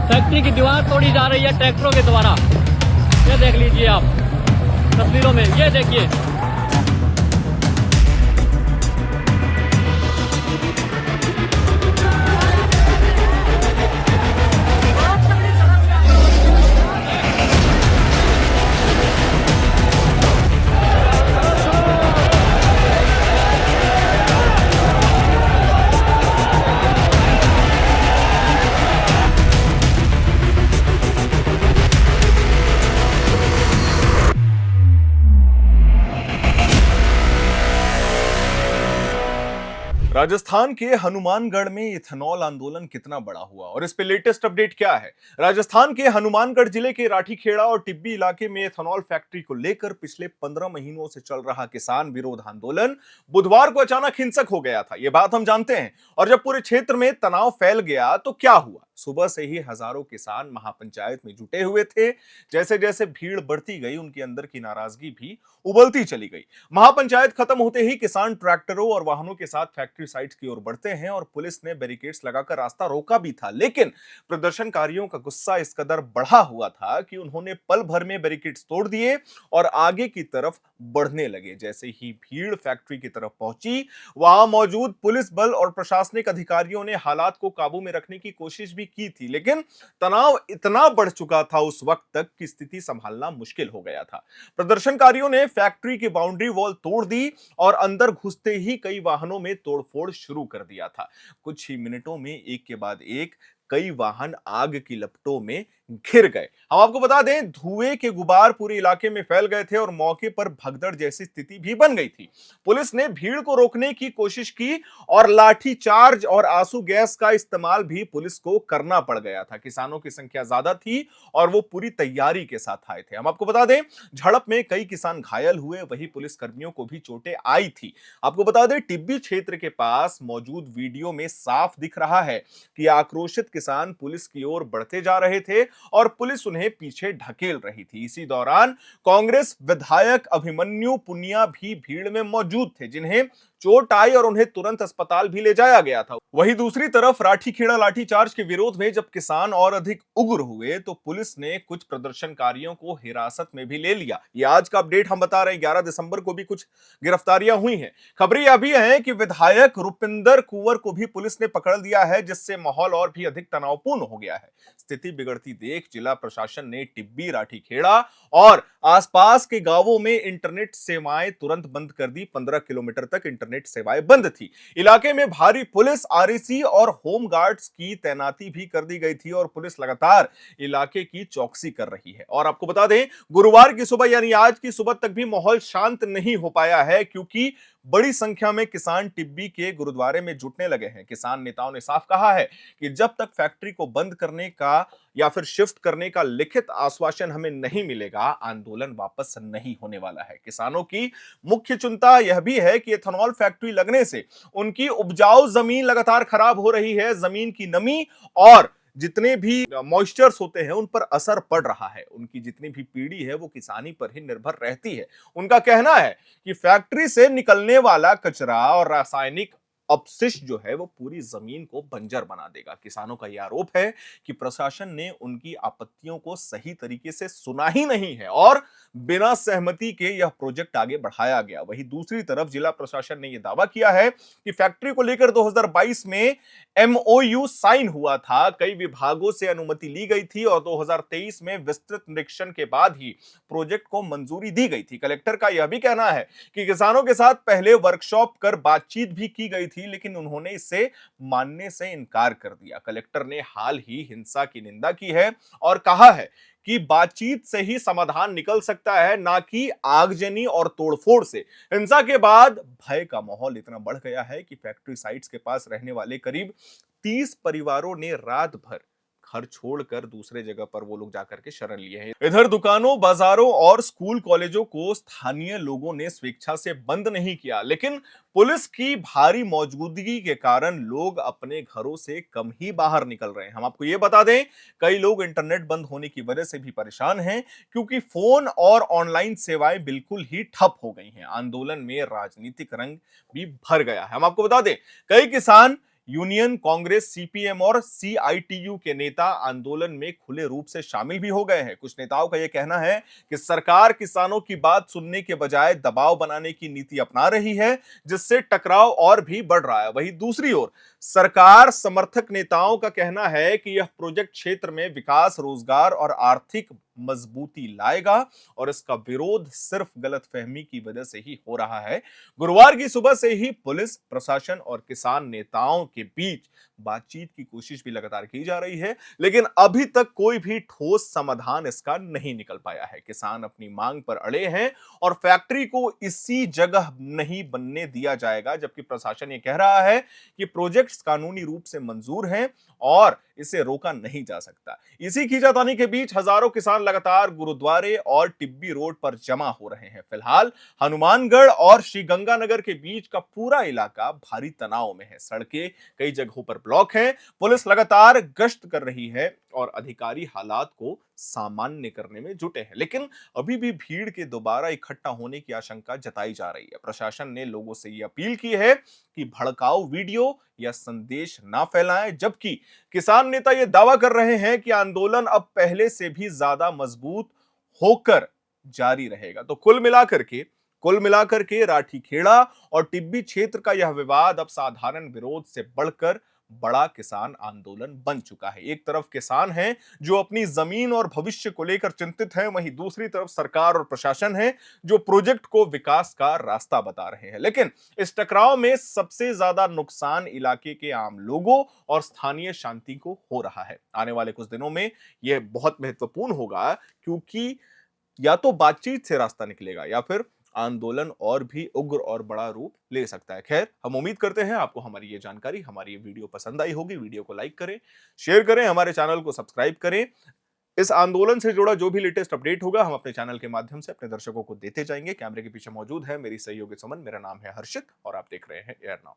Factory की दीवार तोड़ी जा रही है ट्रैक्टरों के द्वारा। ये देख लीजिए आप तस्वीरों में, ये देखिए। राजस्थान के हनुमानगढ़ में इथेनॉल आंदोलन कितना बड़ा हुआ और इस पे लेटेस्ट अपडेट क्या है। राजस्थान के हनुमानगढ़ जिले के राठीखेड़ा और टिब्बी इलाके में इथेनॉल फैक्ट्री को लेकर पिछले 15 महीनों से चल रहा किसान विरोध आंदोलन बुधवार को अचानक हिंसक हो गया था। यह बात हम जानते हैं। और जब पूरे क्षेत्र में तनाव फैल गया तो क्या हुआ। सुबह से ही हजारों किसान महापंचायत में जुटे हुए थे। जैसे जैसे भीड़ बढ़ती गई उनके अंदर की नाराजगी भी उबलती चली गई। महापंचायत खत्म होते ही किसान ट्रैक्टरों और वाहनों के साथ फैक्ट्री साइट की ओर बढ़ते हैं और पुलिस ने बैरिकेड्स लगाकर रास्ता रोका भी था। लेकिन प्रदर्शनकारियों का गुस्सा इस कदर बढ़ा हुआ था कि उन्होंने पल भर में बैरिकेड्स तोड़ दिए और आगे की तरफ बढ़ने लगे। जैसे ही भीड़ फैक्ट्री की तरफ पहुंची, वहां मौजूद पुलिस बल और प्रशासनिक अधिकारियों ने हालात को काबू में रखने की कोशिश भी की थी, लेकिन तनाव इतना बढ़ चुका था उस वक्त तक कि स्थिति संभालना मुश्किल हो गया था। प्रदर्शनकारियों ने फैक्ट्री की बाउंड्री वॉल तोड़ दी और अंदर घुसते ही कई वाहनों में तोड़फोड़ शुरू कर दिया था। कुछ ही मिनटों में एक के बाद एक कई वाहन आग की लपटों में घिर गए। हम आपको बता दें, धुएं के गुबार पूरे इलाके में फैल गए थे और मौके पर भगदड़ जैसी स्थिति भी बन गई थी। पुलिस ने भीड़ को रोकने की कोशिश की और लाठी चार्ज और आंसू गैस का इस्तेमाल भी पुलिस को करना पड़ गया था। किसानों की संख्या ज्यादा थी और वो पूरी तैयारी के साथ आए थे। हम आपको बता दें, झड़प में कई किसान घायल हुए, वहीं पुलिस कर्मियों को भी चोटें आई थी। आपको बता दें, टिब्बी क्षेत्र के पास मौजूद वीडियो में साफ दिख रहा है कि आक्रोशित किसान पुलिस की ओर बढ़ते जा रहे थे और पुलिस उन्हें पीछे ढकेल रही थी। इसी दौरान कांग्रेस विधायक अभिमन्यु पुनिया भी भीड़ में मौजूद थे, जिन्हें चोट आई और उन्हें तुरंत अस्पताल भी ले जाया गया था। वहीं दूसरी तरफ राठीखेड़ा लाठीचार्ज के विरोध में जब किसान और अधिक उग्र हुए तो पुलिस ने कुछ प्रदर्शनकारियों को हिरासत में भी ले लिया। ये आज का अपडेट हम बता रहे हैं। 11 दिसंबर को भी कुछ गिरफ्तारियां हुई हैं। खबरें यह भी हैं कि विधायक रुपिंदर कुंवर को भी पुलिस ने पकड़ लिया है, जिससे माहौल और भी अधिक तनावपूर्ण हो गया है। स्थिति बिगड़ती देख जिला प्रशासन ने टिब्बी, राठीखेड़ा और आसपास के गांवों में इंटरनेट सेवाएं तुरंत बंद कर दी। 15 किलोमीटर तक इंटरनेट सेवाएं बंद थी। इलाके में भारी पुलिस, आरएसी और होम गार्ड्स की तैनाती भी कर दी गई थी और पुलिस लगातार इलाके की चौकसी कर रही है। और आपको बता दें, गुरुवार की सुबह यानी आज की सुबह तक भी माहौल शांत नहीं हो पाया है, क्योंकि बड़ी संख्या में किसान टिब्बी के गुरुद्वारे में जुटने लगे हैं। किसान नेताओं ने साफ कहा है कि जब तक फैक्ट्री को बंद करने का या फिर शिफ्ट करने का लिखित आश्वासन हमें नहीं मिलेगा, आंदोलन वापस नहीं होने वाला है। किसानों की मुख्य चिंता यह भी है कि इथेनॉल फैक्ट्री लगने से उनकी उपजाऊ जमीन लगातार खराब हो रही है। जमीन की नमी और जितने भी मॉइस्चर्स होते हैं उन पर असर पड़ रहा है। उनकी जितनी भी पीढ़ी है वो किसानी पर ही निर्भर रहती है। उनका कहना है कि फैक्ट्री से निकलने वाला कचरा और रासायनिक अपशिष्ट जो है वो पूरी जमीन को बंजर बना देगा। किसानों का यह आरोप है कि प्रशासन ने उनकी आपत्तियों को सही तरीके से सुना ही नहीं है और बिना सहमति के यह प्रोजेक्ट आगे बढ़ाया गया। वहीं दूसरी तरफ जिला प्रशासन ने यह दावा किया है कि फैक्ट्री को लेकर 2022 में एमओयू साइन हुआ था, कई विभागों से अनुमति ली गई थी और 2023 में विस्तृत निरीक्षण के बाद ही प्रोजेक्ट को मंजूरी दी गई थी। कलेक्टर का यह भी कहना है कि किसानों के साथ पहले वर्कशॉप कर बातचीत भी की गई थी, लेकिन उन्होंने इसे मानने से इनकार कर दिया। कलेक्टर ने हाल ही हिंसा की निंदा की है और कहा है कि बातचीत से ही समाधान निकल सकता है, ना कि आगजनी और तोड़फोड़ से। हिंसा के बाद भय का माहौल इतना बढ़ गया है कि फैक्ट्री साइट्स के पास रहने वाले करीब 30 परिवारों ने रात भर घर छोड़कर दूसरे जगह पर वो लोग जाकर के शरण लिए हैं। इधर दुकानों, बाजारों और स्कूल कॉलेजों को स्थानीय लोगों ने स्वेच्छा से बंद नहीं किया, लेकिन पुलिस की भारी मौजूदगी के कारण लोग अपने घरों से कम ही बाहर निकल रहे हैं। हम आपको ये बता दें, कई लोग इंटरनेट बंद होने की वजह से भी परेशान हैं, क्योंकि फोन और ऑनलाइन सेवाएं बिल्कुल ही ठप हो गई हैं। आंदोलन में राजनीतिक रंग भी भर गया है। हम आपको बता दें, कई किसान यूनियन, कांग्रेस, सीपीएम और सीआईटीयू के नेता आंदोलन में खुले रूप से शामिल भी हो गए हैं। कुछ नेताओं का यह कहना है कि सरकार किसानों की बात सुनने के बजाय दबाव बनाने की नीति अपना रही है, जिससे टकराव और भी बढ़ रहा है। वहीं दूसरी ओर सरकार समर्थक नेताओं का कहना है कि यह प्रोजेक्ट क्षेत्र में विकास, रोजगार और आर्थिक मजबूती लाएगा और इसका विरोध सिर्फ गलतफहमी की वजह से ही हो रहा है। गुरुवार की सुबह से ही पुलिस प्रशासन और किसान नेताओं के बीच बातचीत की कोशिश भी लगातार की जा रही है, लेकिन अभी तक कोई भी ठोस समाधान इसका नहीं निकल पाया है। किसान अपनी मांग पर अड़े हैं और फैक्ट्री को इसी जगह नहीं बनने दिया जाएगा, जबकि प्रशासन ये कह रहा है कि प्रोजेक्ट्स कानूनी रूप से मंजूर हैं और इसे रोका नहीं जा सकता। इसी खींचातानी के बीच हजारों किसान लगातार गुरुद्वारे और टिब्बी रोड पर जमा हो रहे हैं। फिलहाल हनुमानगढ़ और श्रीगंगानगर के बीच का पूरा इलाका भारी तनाव में है। सड़कें कई जगहों पर ब्लॉक हैं। पुलिस लगातार गश्त कर रही है और अधिकारी हालात को सामान्य करने में जुटे हैं, लेकिन अभी भी भीड़ के दोबारा इकट्ठा होने की आशंका जताई जा रही है। प्रशासन ने लोगों से यह अपील की है कि भड़काऊ वीडियो या संदेश ना फैलाएं, जबकि किसान नेता यह दावा कर रहे हैं कि आंदोलन अब पहले से भी ज्यादा मजबूत होकर जारी रहेगा। तो कुल मिलाकर के राठीखेड़ा और टिब्बी क्षेत्र का यह विवाद अब साधारण विरोध से बढ़कर बड़ा किसान आंदोलन बन चुका है। एक तरफ किसान हैं जो अपनी जमीन और भविष्य को लेकर चिंतित हैं, वहीं दूसरी तरफ सरकार और प्रशासन है जो प्रोजेक्ट को विकास का रास्ता बता रहे हैं। लेकिन इस टकराव में सबसे ज्यादा नुकसान इलाके के आम लोगों और स्थानीय शांति को हो रहा है। आने वाले कुछ दिनों में यह बहुत महत्वपूर्ण होगा, क्योंकि या तो बातचीत से रास्ता निकलेगा या फिर आंदोलन और भी उग्र और बड़ा रूप ले सकता है। खैर, हम उम्मीद करते हैं आपको हमारी ये जानकारी, हमारी ये वीडियो पसंद आई होगी। वीडियो को लाइक करें, शेयर करें, हमारे चैनल को सब्सक्राइब करें। इस आंदोलन से जुड़ा जो भी लेटेस्ट अपडेट होगा हम अपने चैनल के माध्यम से अपने दर्शकों को देते जाएंगे। कैमरे के पीछे मौजूद है मेरी सहयोगी सुमन। मेरा नाम है हर्षित और आप देख रहे हैं एयर नाउ।